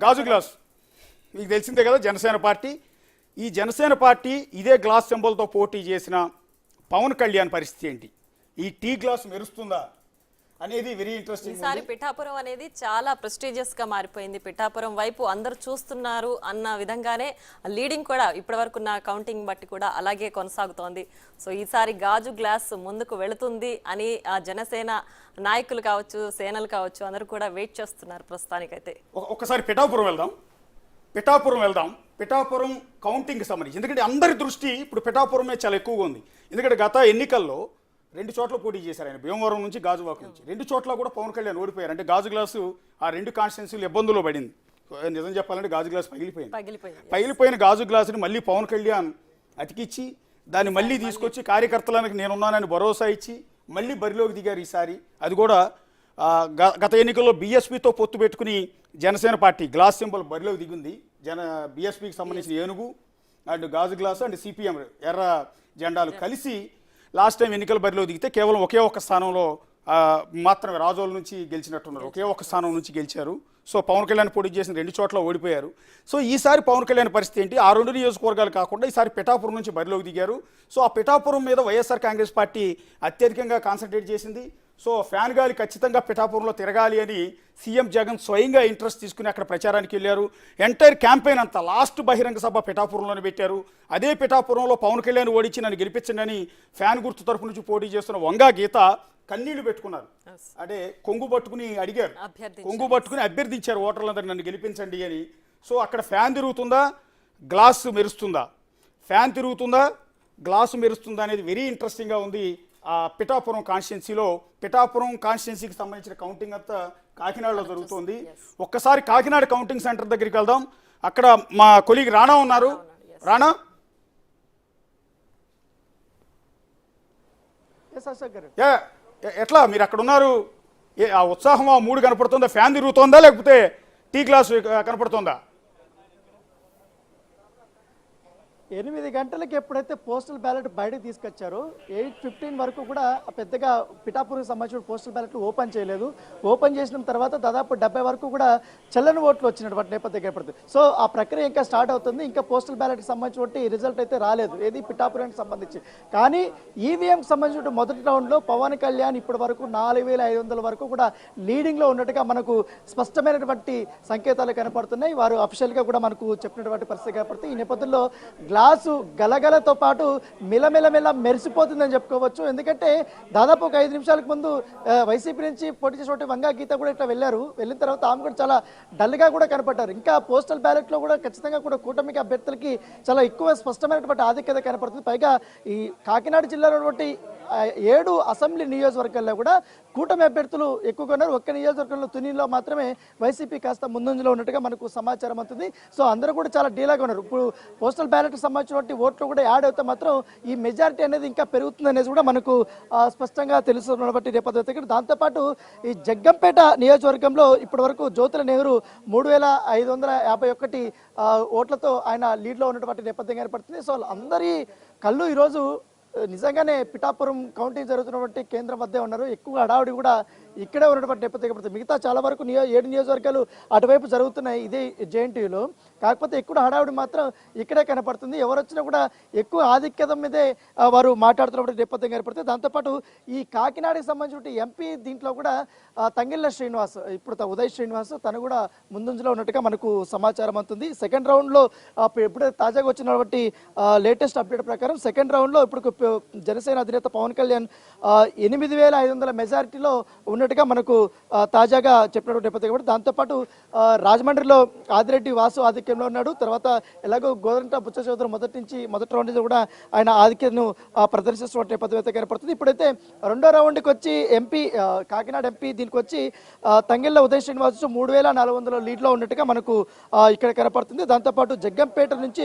గాజు గ్లాస్ మీకు తెలిసిందే కదా, జనసేన పార్టీ. ఈ జనసేన పార్టీ ఇదే గ్లాస్ సింబల్తో పోటీ చేసిన పవన్ కళ్యాణ్ పరిస్థితి ఏంటి? ఈ టీ గ్లాస్ మెరుస్తుందా అనేది వెరీ ఇంట్రెస్టింగ్. ఈసారి పిఠాపురం అనేది చాలా ప్రెస్టీజియస్ గా మారిపోయింది. పిఠాపురం వైపు అందరూ చూస్తున్నారు అన్న విధంగానే లీడింగ్ కూడా ఇప్పటి వరకు నా కౌంటింగ్ బట్టి కూడా అలాగే కొనసాగుతోంది. సో ఈసారి గాజు గ్లాస్ ముందుకు వెళుతుంది అని ఆ జనసేన నాయకులు కావచ్చు, సేనలు కావచ్చు, అందరూ కూడా వెయిట్ చేస్తున్నారు ప్రస్తుతానికైతే. ఒక్కసారి పిఠాపురం వెళ్దాం. పిఠాపురం కౌంటింగ్కి సంబంధించి, ఎందుకంటే అందరి దృష్టి ఇప్పుడు పిఠాపురమే చాలా ఎక్కువగా ఉంది. ఎందుకంటే గత ఎన్నికల్లో 2 చోట్ల పోటీ చేశారు ఆయన, భీమవరం నుంచి గాజువాక నుంచి. 2 చోట్ల కూడా పవన్ కళ్యాణ్ ఓడిపోయారు. అంటే గాజు గ్లాసు ఆ 2 కాన్స్టిట్యున్సీలు ఇబ్బందుల్లో పడింది. నిజం చెప్పాలంటే గాజు గ్లాస్ పగిలిపోయిన గాజు గ్లాసుని మళ్ళీ పవన్ కళ్యాణ్ అతికిచ్చి దాన్ని మళ్ళీ తీసుకొచ్చి కార్యకర్తలకు నేనున్నానని భరోసా ఇచ్చి మళ్ళీ బరిలోకి దిగారు ఈసారి. అది కూడా గత ఎన్నికల్లో బీఎస్పీతో పొత్తు పెట్టుకుని జనసేన పార్టీ గ్లాస్ సింబల్ బరిలోకి దిగింది. బీఎస్పీకి సంబంధించిన ఏనుగు అండ్ గాజు గ్లాసు అండ్ సిపిఎం ఎర్ర జెండాలు కలిసి లాస్ట్ టైం ఎన్నికల బరిలో దిగితే కేవలం ఒకే ఒక్క స్థానంలో మాత్రమే రాజోల నుంచి గెలిచినట్టున్నారు. ఒకే ఒక్క స్థానం నుంచి గెలిచారు. సో పవన్ కళ్యాణ్ పోటీ చేసిన 2 చోట్ల ఓడిపోయారు. సో ఈసారి పవన్ కళ్యాణ్ పరిస్థితి ఏంటి? ఆ 2 నియోజకవర్గాలు కాకుండా ఈసారి పిఠాపురం నుంచి బరిలోకి దిగారు. సో ఆ పిఠాపురం మీద వైఎస్ఆర్ కాంగ్రెస్ పార్టీ అత్యధికంగా కాన్సన్ట్రేట్ చేసింది. సో ఫ్యాన్ గాలి ఖచ్చితంగా పిఠాపురంలో తిరగాలి అని సీఎం జగన్ స్వయంగా ఇంట్రెస్ట్ తీసుకుని అక్కడ ప్రచారానికి వెళ్ళారు. ఎంటైర్ క్యాంపెయిన్ అంతా లాస్ట్ బహిరంగ సభ పిఠాపురంలోనే పెట్టారు. అదే పిఠాపురంలో పవన్ కళ్యాణ్ ఓడించి నన్ను గెలిపించండి అని ఫ్యాన్ గుర్తు తరపు నుంచి పోటీ చేస్తున్న వంగా గీత కన్నీళ్లు పెట్టుకున్నారు. అంటే కొంగు పట్టుకుని అడిగారు, కొంగు పట్టుకుని అభ్యర్థించారు ఓటర్లందరూ నన్ను గెలిపించండి అని. సో అక్కడ ఫ్యాన్ తిరుగుతుందా, గ్లాసు మెరుస్తుందా? ఫ్యాన్ తిరుగుతుందా, గ్లాసు మెరుస్తుందా అనేది వెరీ ఇంట్రెస్టింగ్గా ఉంది. ఆ పిఠాపురం కాన్స్టిట్యున్సీలో, పిఠాపురం కాన్స్టిట్యున్సీకి సంబంధించిన కౌంటింగ్ అంతా కాకినాడలో జరుగుతుంది. ఒక్కసారి కాకినాడ కౌంటింగ్ సెంటర్ దగ్గరికి వెళ్దాం. అక్కడ మా కొలీగ్ రాణా ఉన్నారు. రాణా, ఎట్లా మీరు అక్కడ ఉన్నారు? ఆ ఉత్సాహం, ఆ మూడు కనపడుతుందా? ఫ్యాన్ తిరుగుతుందా లేకపోతే టీ గ్లాస్ కనపడుతుందా? 8 గంటలకి ఎప్పుడైతే పోస్టల్ బ్యాలెట్ బయటకు తీసుకొచ్చారో 8:15 వరకు కూడా పెద్దగా పిఠాపురం సంబంధించిన పోస్టల్ బ్యాలెట్లు ఓపెన్ చేయలేదు. ఓపెన్ చేసిన తర్వాత దాదాపు 70 వరకు కూడా చెల్లని ఓట్లు వచ్చినటువంటి నేపథ్యం ఏర్పడుతుంది. సో ఆ ప్రక్రియ ఇంకా స్టార్ట్ అవుతుంది. ఇంకా పోస్టల్ బ్యాలెట్కి సంబంధించిన రిజల్ట్ అయితే రాలేదు, ఏది పిఠాపురానికి సంబంధించి. కానీ ఈవీఎంకి సంబంధించిన మొదటి రౌండ్లో పవన్ కళ్యాణ్ ఇప్పటి వరకు 4500 వరకు కూడా లీడింగ్లో ఉన్నట్టుగా మనకు స్పష్టమైనటువంటి సంకేతాలు కనపడుతున్నాయి. వారు అఫీషియల్గా కూడా మనకు చెప్పినటువంటి పరిస్థితి కనపడుతుంది. ఈ నేపథ్యంలో గ్లాసు గలగలతో పాటు మిలమిలమిల మెరిసిపోతుందని చెప్పుకోవచ్చు. ఎందుకంటే దాదాపు ఒక 5 నిమిషాలకు ముందు వైసీపీ నుంచి పోటీ చేసినటువంటి వంగా గీత కూడా ఇట్లా వెళ్ళిన తర్వాత ఆమె కూడా చాలా డల్గా కూడా కనపడ్డారు. ఇంకా పోస్టల్ బ్యాలెట్లో కూడా ఖచ్చితంగా కూడా కూటమికి అభ్యర్థులకి చాలా ఎక్కువ స్పష్టమైనటువంటి ఆధిక్యత కనపడుతుంది. పైగా ఈ కాకినాడ జిల్లాలో ఉన్నటువంటి 7 అసెంబ్లీ నియోజకవర్గాల్లో కూడా కూటమి అభ్యర్థులు ఎక్కువగా ఉన్నారు. ఒక్క నియోజకవర్గంలో తునిలో మాత్రమే వైసీపీ కాస్త ముందంజలో ఉన్నట్టుగా మనకు సమాచారం అవుతుంది. సో అందరూ కూడా చాలా డీలాగా ఉన్నారు. ఇప్పుడు పోస్టల్ బ్యాలెట్కి సంబంధించినటువంటి ఓట్లు కూడా యాడ్ అవుతే మాత్రం ఈ మెజారిటీ అనేది ఇంకా పెరుగుతుంది అనేది కూడా మనకు స్పష్టంగా తెలుస్తున్నటువంటి నేపథ్యం. దాంతోపాటు ఈ జగ్గంపేట నియోజకవర్గంలో ఇప్పటి వరకు జ్యోతుల నెహ్రూ 3551 ఓట్లతో ఆయన లీడ్లో ఉన్నటువంటి నేపథ్యం ఏర్పడుతుంది. సో అందరి కళ్ళు ఈరోజు నిజంగానే పిఠాపురం కౌంటింగ్ జరుగుతున్నటువంటి కేంద్రం వద్దే ఉన్నారు. ఎక్కువ హడావుడి కూడా ఇక్కడే ఉన్నటువంటి నేపథ్యం. మిగతా చాలా వరకు 7 నియోజకవర్గాలు అటువైపు జరుగుతున్నాయి ఇదే జేఎన్టీయూలో. కాకపోతే ఎక్కువ హడావుడి మాత్రం ఇక్కడే కనపడుతుంది. ఎవరు వచ్చినా కూడా ఎక్కువ ఆధిక్యత మీదే వారు మాట్లాడుతున్నటువంటి నేపథ్యం ఏర్పడుతుంది. దాంతోపాటు ఈ కాకినాడకి సంబంధించిన ఎంపీ దీంట్లో కూడా తంగిళ్ళ శ్రీనివాస్, ఇప్పుడు ఉదయ్ శ్రీనివాస్ తను కూడా ముందంజలో ఉన్నట్టుగా మనకు సమాచారం అవుతుంది. సెకండ్ రౌండ్లో ఎప్పుడైతే తాజాగా వచ్చినటువంటి లేటెస్ట్ అప్డేట్ ప్రకారం సెకండ్ రౌండ్లో ఇప్పుడు జనసేన అధినేత పవన్ కళ్యాణ్ 8500 మెజారిటీలో ఉన్నట్టుగా మనకు తాజాగా చెప్పినటువంటి నేపథ్యం. దాంతోపాటు రాజమండ్రిలో ఆదిరెడ్డి వాసు ఆధిక్యంలో ఉన్నాడు. తర్వాత ఎలాగో గోరంట బుచ్చ చౌదరి మొదటి రౌండ్ కూడా ఆయన ఆధిక్యతను ప్రదర్శిస్తున్న నేపథ్యం కనపడుతుంది. ఇప్పుడైతే రెండో రౌండ్కి వచ్చి ఎంపీ కాకినాడ ఎంపీ దీనికి వచ్చి తంగిళ్ళ ఉదయ్ శ్రీనివాస్ 3400 లీడ్లో ఉన్నట్టుగా మనకు ఇక్కడ కనపడుతుంది. దాంతోపాటు జగ్గంపేట నుంచి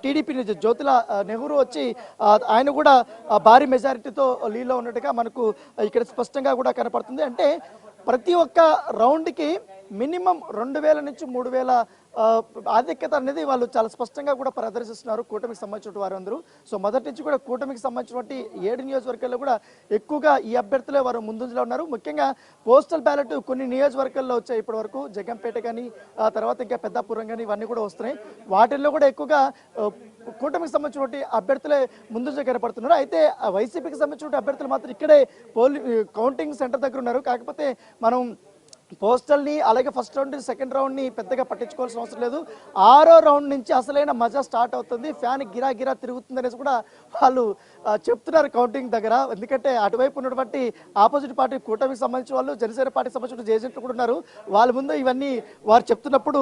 టీడీపీ నుంచి జ్యోతుల నెహ్రూ వచ్చి ఆయన కూడా భారీ మెజారిటీతో లీడ్లో ఉన్నట్టుగా మనకు ఇక్కడ స్పష్టంగా కూడా కనపడుతుంది. అంటే ప్రతి ఒక్క రౌండ్కి మినిమం 2000 నుంచి 3000 ఆధిక్యత అనేది వాళ్ళు చాలా స్పష్టంగా కూడా ప్రదర్శిస్తున్నారు కూటమికి సంబంధించిన వారందరూ. సో మొదటి నుంచి కూడా కూటమికి సంబంధించినటువంటి 7 నియోజకవర్గాల్లో కూడా ఎక్కువగా ఈ అభ్యర్థులే వారు ముందంజలో ఉన్నారు. ముఖ్యంగా పోస్టల్ బ్యాలెట్ కొన్ని నియోజకవర్గాల్లో వచ్చాయి ఇప్పటి వరకు, జగంపేట కానీ తర్వాత ఇంకా పెద్దాపురం కానీ ఇవన్నీ కూడా వస్తున్నాయి. వాటిల్లో కూడా ఎక్కువగా కూటమికి సంబంధించినటువంటి అభ్యర్థులే ముందు కనపడుతున్నారు. అయితే వైసీపీకి సంబంధించిన అభ్యర్థులు మాత్రం ఇక్కడే కౌంటింగ్ సెంటర్ దగ్గర ఉన్నారు. కాకపోతే మనం పోస్టల్ని అలాగే ఫస్ట్ రౌండ్ సెకండ్ రౌండ్ని పెద్దగా పట్టించుకోవాల్సిన అవసరం లేదు. 6వ రౌండ్ నుంచి అసలైన మజా స్టార్ట్ అవుతుంది, ఫ్యాన్ గిరా గిరా తిరుగుతుంది అనేసి కూడా వాళ్ళు చెప్తున్నారు కౌంటింగ్ దగ్గర. ఎందుకంటే అటువైపు ఉన్నటువంటి ఆపోజిట్ పార్టీ కూటమికి సంబంధించిన వాళ్ళు, జనసేన పార్టీకి సంబంధించిన ఏజెంట్లు కూడా ఉన్నారు. వాళ్ళ ముందు ఇవన్నీ వారు చెప్తున్నప్పుడు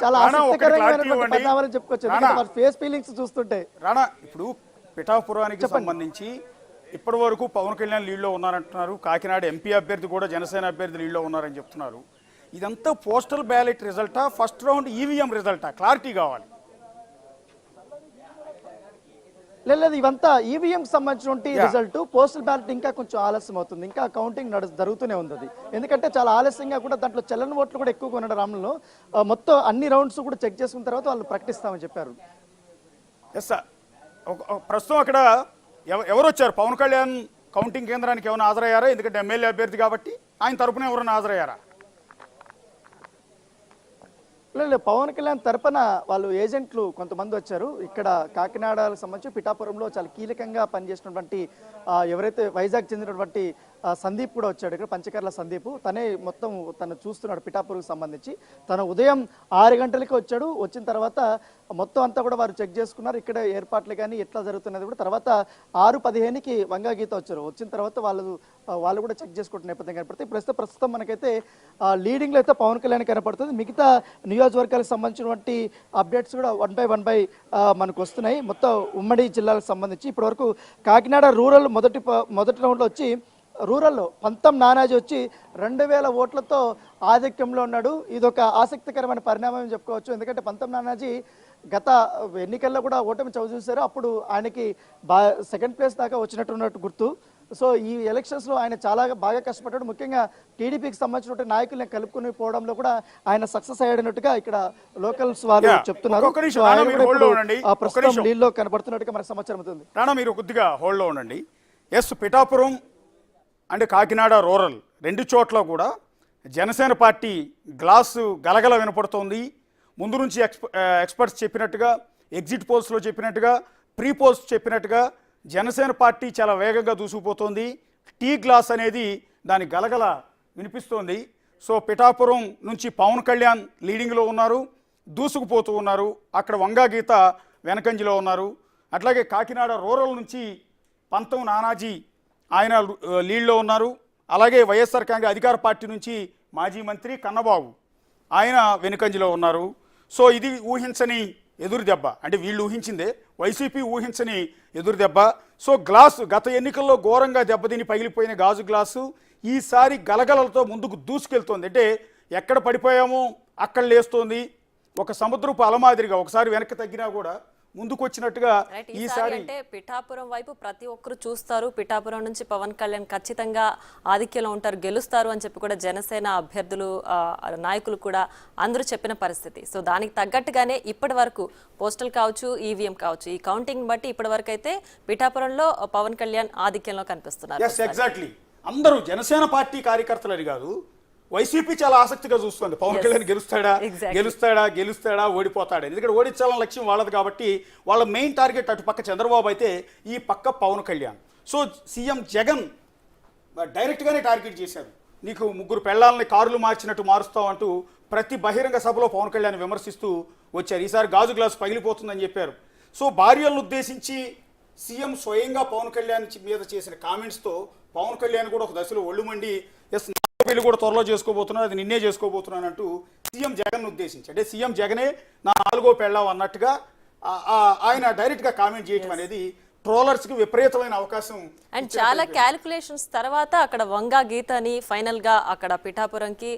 చాలా ఆసక్తికరమైనటువంటి పరిణామాలు చెప్పుకోవచ్చు. ఎందుకంటే వారి ఫేస్ ఫీలింగ్స్ చూస్తుంటే. రాణా, ఇప్పుడు పిఠాపురానికి సంబంధించి ఇప్పటి వరకు పవన్ కళ్యాణ్ లీడ్లో ఉన్నారంటున్నారు. కాకినాడ ఎంపీ అభ్యర్థి కూడా జనసేన అభ్యర్థి లీడ్లో ఉన్నారని చెప్తున్నారు. ఇదంతా పోస్టల్ బ్యాలెట్ రిజల్టా, ఫస్ట్ రౌండ్ ఈవీఎం రిజల్టా? క్లారిటీ కావాలి. లేదు, ఇవంతా ఈవీఎంకి సంబంధించినటువంటి రిజల్ట్. పోస్టల్ బ్యాలెట్ ఇంకా కొంచెం ఆలస్యం అవుతుంది, ఇంకా కౌంటింగ్ జరుగుతూనే ఉంది. ఎందుకంటే చాలా ఆలస్యంగా కూడా దాంట్లో చెల్లని ఓట్లు కూడా ఎక్కువగా ఉన్న రామంలో మొత్తం అన్ని రౌండ్స్ కూడా చెక్ చేసుకున్న తర్వాత వాళ్ళు ప్రకటిస్తామని చెప్పారు. ఎస్ సార్, ప్రస్తుతం అక్కడ ఎవరు వచ్చారు? పవన్ కళ్యాణ్ కౌంటింగ్ కేంద్రానికి ఏమైనా హాజరయ్యారా? ఎందుకంటే ఎమ్మెల్యే అభ్యర్థి కాబట్టి ఆయన తరపున ఎవరైనా హాజరయ్యారా? లేదు, పవన్ కళ్యాణ్ తరపున వాళ్ళు ఏజెంట్లు కొంతమంది వచ్చారు. ఇక్కడ కాకినాడకు సంబంధించి పిఠాపురంలో చాలా కీలకంగా పనిచేసినటువంటి ఎవరైతే వైజాగ్ చెందినటువంటి సందీప్ కూడా వచ్చాడు. ఇక్కడ పంచకర్ల సందీప్, తనే మొత్తం తను చూస్తున్నాడు పిఠాపురంకి సంబంధించి. తను ఉదయం 6 గంటలకి వచ్చాడు. వచ్చిన తర్వాత మొత్తం అంతా కూడా వారు చెక్ చేసుకున్నారు. ఇక్కడ ఏర్పాట్లు కానీ ఎట్లా జరుగుతున్నది కూడా. తర్వాత 6:15కి వంగాగీత వచ్చారు. వచ్చిన తర్వాత వాళ్ళు కూడా చెక్ చేసుకుంటున్న నేపథ్యం కనపడుతుంది. ప్రస్తుతం మనకైతే లీడింగ్లో అయితే పవన్ కళ్యాణ్ కనపడుతుంది. మిగతా నియోజకవర్గాలకు సంబంధించినటువంటి అప్డేట్స్ కూడా వన్ బై మనకు వస్తున్నాయి. మొత్తం ఉమ్మడి జిల్లాలకు సంబంధించి ఇప్పటివరకు కాకినాడ రూరల్ మొదటి రౌండ్లో వచ్చి రూరల్లో పంతం నానాజీ వచ్చి 2000 ఓట్లతో ఆధిక్యంలో ఉన్నాడు. ఇదొక ఆసక్తికరమైన పరిణామం చెప్పుకోవచ్చు. ఎందుకంటే పంతం నానాజీ గత ఎన్నికల్లో కూడా ఓటమి చవి చూశారు. అప్పుడు ఆయనకి సెకండ్ ప్లేస్ దాకా వచ్చినట్టున్నట్టు గుర్తు. సో ఈ ఎలక్షన్స్లో ఆయన చాలా బాగా కష్టపడ్డాడు. ముఖ్యంగా టీడీపీకి సంబంధించిన నాయకుల్ని కలుపుకుని పోవడంలో కూడా ఆయన సక్సెస్ అయ్యాడన్నట్టుగా ఇక్కడ లోకల్స్ వారు చెప్తున్నారు. ప్రస్తుతం లీడ్లో కనబడుతున్నట్టుగా మనకు సమాచారం అవుతుంది. రాణా, మీరు కొద్దిగా హోల్డ్లో ఉండండి. Yes, Pithapuram and Kakinada rural 2 చోట్ల కూడా జనసేన పార్టీ గ్లాసు గలగల వినపడుతోంది. ముందు నుంచి ఎక్స్పర్ట్స్ చెప్పినట్టుగా, ఎగ్జిట్ పోల్స్లో చెప్పినట్టుగా, ప్రీ పోల్స్ చెప్పినట్టుగా జనసేన పార్టీ చాలా వేగంగా దూసుకుపోతోంది. టీ గ్లాస్ అనేది దాని గలగల వినిపిస్తోంది. సో పిఠాపురం నుంచి పవన్ కళ్యాణ్ లీడింగ్లో ఉన్నారు, దూసుకుపోతూ ఉన్నారు. అక్కడ వంగాగీత వెనకంజిలో ఉన్నారు. అట్లాగే కాకినాడ రూరల్ నుంచి పంతం నానాజీ ఆయన లీడ్లో ఉన్నారు. అలాగే వైఎస్ఆర్ కాంగ్రెస్ అధికార పార్టీ నుంచి మాజీ మంత్రి కన్నబాబు ఆయన వెనుకంజలో ఉన్నారు. సో ఇది ఊహించని ఎదురు దెబ్బ, అంటే వీళ్ళు ఊహించిందే, వైసీపీ ఊహించని ఎదురు దెబ్బ. సో గ్లాసు గత ఎన్నికల్లో ఘోరంగా దెబ్బతిని పగిలిపోయిన గాజు గ్లాసు ఈసారి గలగలలతో ముందుకు దూసుకెళ్తోంది. అంటే ఎక్కడ పడిపోయామో అక్కడ లేస్తోంది. ఒక సముద్రపు అలమాదిరిగా ఒకసారి వెనక్కి తగ్గినా కూడా ముందుకు వచ్చినట్టుగా ఈసారి అంటే పిఠాపురం వైపు ప్రతి ఒక్కరు చూస్తారు. పిఠాపురం నుంచి పవన్ కళ్యాణ్ ఖచ్చితంగా ఆధిక్యంలో ఉంటారు, గెలుస్తారు అని చెప్పి కూడా జనసేన అభ్యర్థులు నాయకులు కూడా అందరూ చెప్పిన పరిస్థితి. సో దానికి తగ్గట్టుగానే ఇప్పటి వరకు పోస్టల్ కావచ్చు, ఈవీఎం కావచ్చు, ఈ కౌంటింగ్ బట్టి ఇప్పటి వరకు అయితే పిఠాపురంలో పవన్ కళ్యాణ్ ఆధిక్యంలో కనిపిస్తున్నారు. ఎగ్జాక్ట్లీ, అందరూ జనసేన పార్టీ కార్యకర్తలని కాదు, వైసీపీ చాలా ఆసక్తిగా చూస్తుంది పవన్ కళ్యాణ్ గెలుస్తాడా ఓడిపోతాడా. ఎందుకంటే ఓడించాలని లక్ష్యం వాళ్ళది కాబట్టి వాళ్ళ మెయిన్ టార్గెట్ అటు పక్క చంద్రబాబు అయితే ఈ పక్క పవన్ కళ్యాణ్. సో సీఎం జగన్ డైరెక్ట్గానే టార్గెట్ చేశారు. నీకు 3 పెళ్లాలని కారులు మార్చినట్టు మారుస్తావంటూ ప్రతి బహిరంగ సభలో పవన్ కళ్యాణ్ విమర్శిస్తూ వచ్చారు. ఈసారి గాజు గ్లాసు పగిలిపోతుందని చెప్పారు. సో భార్యలను ఉద్దేశించి సీఎం స్వయంగా పవన్ కళ్యాణ్ మీద చేసిన కామెంట్స్తో పవన్ కళ్యాణ్ కూడా ఒక దశలో ఒళ్ళు మండి ఎస్ పెళ్లి కూడా త్వరలో చేసుకోబోతున్నాను, అది నిన్నే చేసుకోబోతున్నాను అంటూ సీఎం జగన్ ఉద్దేశించి, అంటే సీఎం జగనే నా 4వ పెళ్ళాం అన్నట్టుగా ఆయన డైరెక్ట్గా కామెంట్ చేయటం అనేది ట్రోలర్స్కి విపరీతమైన అవకాశం అండ్ చాలా క్యాలిక్యులేషన్స్ తర్వాత అక్కడ వంగా గీతని ఫైనల్ గా అక్కడ పిఠాపురంకి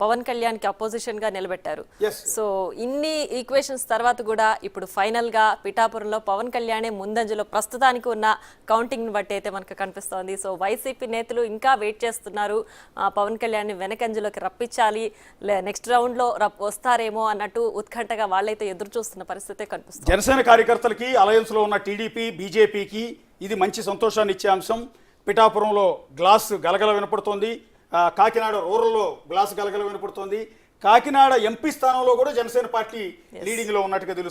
పవన్ కళ్యాణ్ కి అపోజిషన్ గా నిలబెట్టారు. Yes. సో ఇన్ని ఈక్వేషన్స్ తర్వాత కూడా ఇప్పుడు ఫైనల్ గా పిఠాపురంలో పవన్ కళ్యాణే ముందంజలో ప్రస్తుతానికి ఉన్న కౌంటింగ్ ని బట్టి అయితే మనకు కనిపిస్తోంది. సో వైసీపీ నేతలు ఇంకా వెయిట్ చేస్తున్నారు, పవన్ కళ్యాణ్ ని వెనకంజలోకి రప్పించాలి, నెక్స్ట్ రౌండ్ లో వస్తారేమో అన్నట్టు ఉత్కంఠగా వాళ్ళైతే ఎదురు చూస్తున్న పరిస్థితే కనిపిస్తుంది. జనసేన కార్యకర్తలకి అలయన్స్ లో ఉన్న టీడీపీ బీజేపీకి ఇది మంచి సంతోషాన్ని ఇచ్చే అంశం. పిఠాపురంలో గ్లాస్ గలగల వినపడుతోంది, కాకినాడ రూరల్లో గ్లాస్ గలగల వినపడుతోంది, కాకినాడ ఎంపీ స్థానంలో కూడా జనసేన పార్టీ లీడింగ్ లో ఉన్నట్టుగా తెలుస్తుంది.